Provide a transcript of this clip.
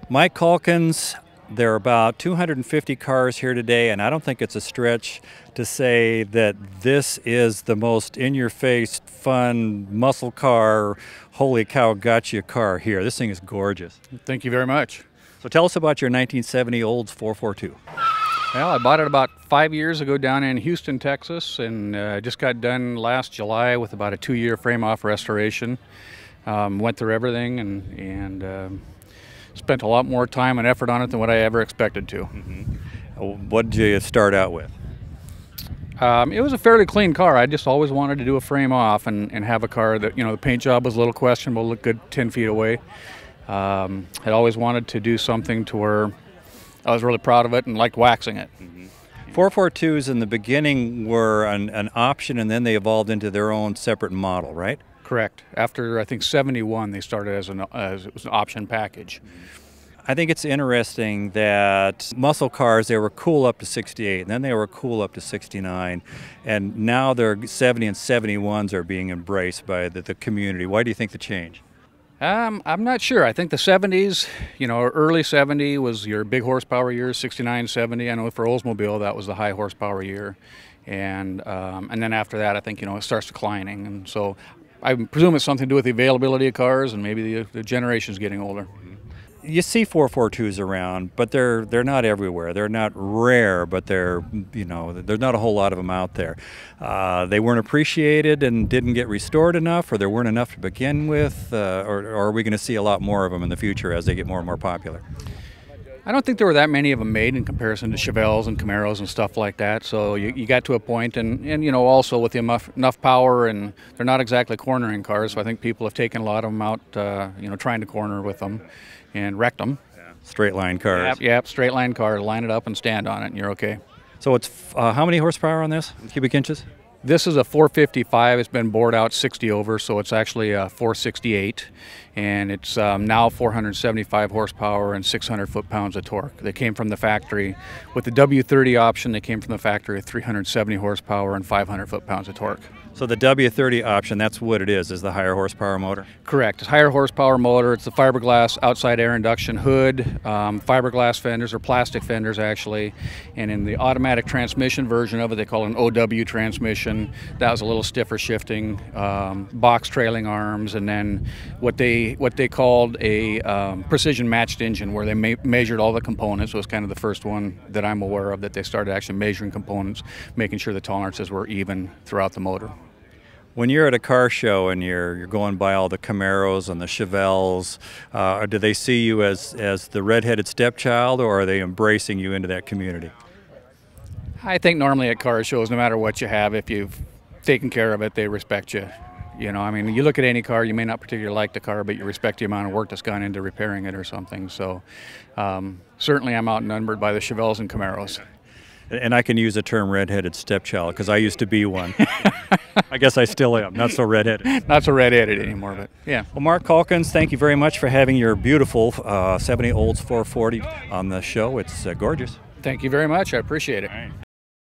Mike Calkins, there are about 250 cars here today, and I don't think it's a stretch to say that this is the most in-your-face, fun, muscle car, holy cow, gotcha car here. This thing is gorgeous. Thank you very much. So tell us about your 1970 Olds 442. Well, I bought it about 5 years ago down in Houston, Texas, and just got done last July with about a 2-year frame-off restoration. Went through everything and spent a lot more time and effort on it than what I ever expected to. What did you start out with? It was a fairly clean car. I just always wanted to do a frame off and have a car that, the paint job was a little questionable, looked good 10 feet away. Had always wanted to do something to where I was really proud of it and liked waxing it. 442s in the beginning were an option, and then they evolved into their own separate model, right? Correct. After, I think, 71, they started as it was an option package. I think it's interesting that muscle cars, they were cool up to 68, and then they were cool up to 69, and now their 70 and 71s are being embraced by the community. Why do you think the change? I'm not sure. I think the 70s, early 70 was your big horsepower years, 69, 70. I know for Oldsmobile that was the high horsepower year, and then after that, I think it starts declining, and so I presume it's something to do with the availability of cars and maybe the generation's getting older. You see 442s around, but they're not everywhere. They're not rare, but there's not a whole lot of them out there. They weren't appreciated and didn't get restored enough, or there weren't enough to begin with, or are we going to see a lot more of them in the future as they get more and more popular? I don't think there were that many of them made in comparison to Chevelles and Camaros and stuff like that. So you got to a point, and also with enough power, and they're not exactly cornering cars. So I think people have taken a lot of them out, trying to corner with them, and wrecked them. Yeah. Straight line cars. Yep, straight line car. Line it up and stand on it, and you're okay. So it's how many horsepower on this? Cubic inches? This is a 455. It's been bored out 60 over, so it's actually a 468, and it's now 475 horsepower and 600 foot-pounds of torque. They came from the factory with the W30 option. They came from the factory with 370 horsepower and 500 foot-pounds of torque. So the W30 option, that's what it is the higher horsepower motor? Correct. It's a higher horsepower motor. It's the fiberglass outside air induction hood, fiberglass fenders, or plastic fenders actually, and in the automatic transmission version of it, they call it an OW transmission. That was a little stiffer shifting, box trailing arms, and then what they called a precision matched engine, where they measured all the components. It was kind of the first one that I'm aware of that they started actually measuring components, making sure the tolerances were even throughout the motor. When you're at a car show and you're going by all the Camaros and the Chevelles, do they see you as the redheaded stepchild, or are they embracing you into that community? I think normally at car shows, no matter what you have, if you've taken care of it, they respect you. I mean, you look at any car, you may not particularly like the car, but you respect the amount of work that's gone into repairing it or something. So certainly I'm outnumbered by the Chevelles and Camaros. And I can use the term redheaded stepchild because I used to be one. I guess I still am, not so redheaded. Not so redheaded anymore, but yeah. Well, Mark Calkins, thank you very much for having your beautiful 70 Olds 440 on the show. It's gorgeous. Thank you very much. I appreciate it.